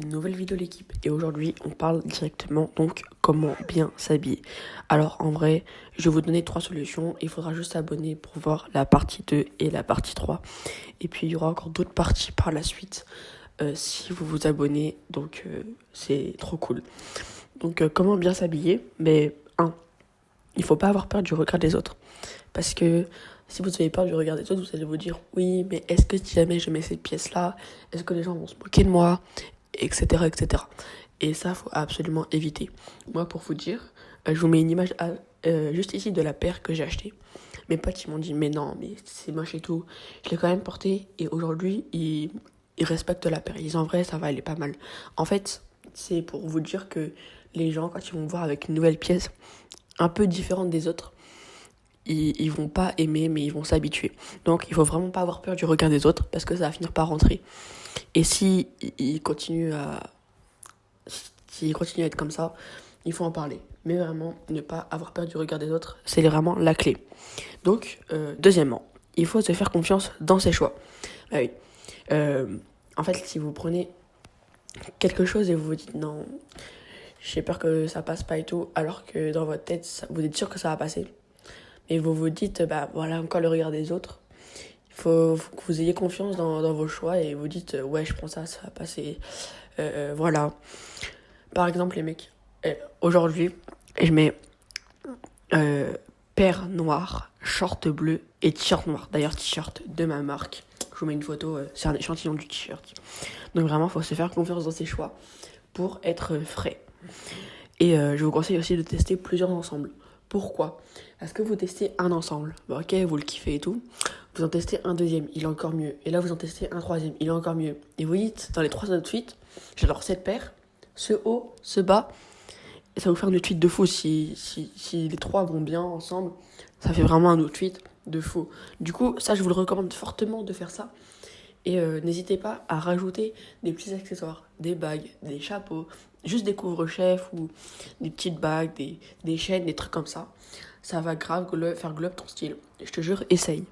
une nouvelle vidéo de l'équipe et aujourd'hui on parle directement donc comment bien s'habiller. Alors en vrai, je vais vous donner 3 solutions, il faudra juste s'abonner pour voir la partie 2 et la partie 3 et puis il y aura encore d'autres parties par la suite si vous vous abonnez, donc c'est trop cool. Donc comment bien s'habiller? Mais il faut pas avoir peur du regard des autres parce que si vous avez peur du regard des autres, vous allez vous dire oui, mais est-ce que si jamais je mets cette pièce-là, est-ce que les gens vont se moquer de moi, etc., etc. Et ça, faut absolument éviter. Moi, pour vous dire, je vous mets une image juste ici de la paire que j'ai achetée. Mes potes, ils m'ont dit, mais non, mais c'est moche et tout. Je l'ai quand même portée et aujourd'hui, ils respectent la paire. Ils disent, en vrai, ça va, elle est pas mal. En fait, c'est pour vous dire que les gens, quand ils vont me voir avec une nouvelle pièce, un peu différente des autres, ils vont pas aimer, mais ils vont s'habituer. Donc, il faut vraiment pas avoir peur du regard des autres parce que ça va finir par rentrer. Et si ils continuent à être comme ça, il faut en parler. Mais vraiment, ne pas avoir peur du regard des autres, c'est vraiment la clé. Donc, deuxièmement, il faut se faire confiance dans ses choix. Ah oui. En fait, si vous prenez quelque chose et vous vous dites non, j'ai peur que ça passe pas et tout, alors que dans votre tête, vous êtes sûr que ça va passer. Et vous vous dites, bah voilà, encore le regard des autres. Faut que vous ayez confiance dans vos choix et vous dites, ouais, je prends ça, ça va passer. Voilà. Par exemple, les mecs, aujourd'hui, je mets paire noire, short bleu et t-shirt noir. D'ailleurs, t-shirt de ma marque. Je vous mets une photo, c'est un échantillon du t-shirt. Donc vraiment, il faut se faire confiance dans ses choix pour être frais. Et je vous conseille aussi de tester plusieurs ensembles. Pourquoi? Parce que vous testez un ensemble, bon, ok, vous le kiffez et tout. Vous en testez un deuxième, il est encore mieux. Et là, vous en testez un troisième, il est encore mieux. Et vous dites, dans les 3 outfits, j'adore cette paire, ce haut, ce bas. Et ça va vous faire un outfit de fou. Si les 3 vont bien ensemble, ça fait vraiment un outfit de fou. Du coup, ça, je vous le recommande fortement de faire ça. Et n'hésitez pas à rajouter des petits accessoires, des bagues, des chapeaux, juste des couvre-chefs ou des petites bagues, des chaînes, des trucs comme ça. Ça va grave faire glow up ton style. Je te jure, essaye.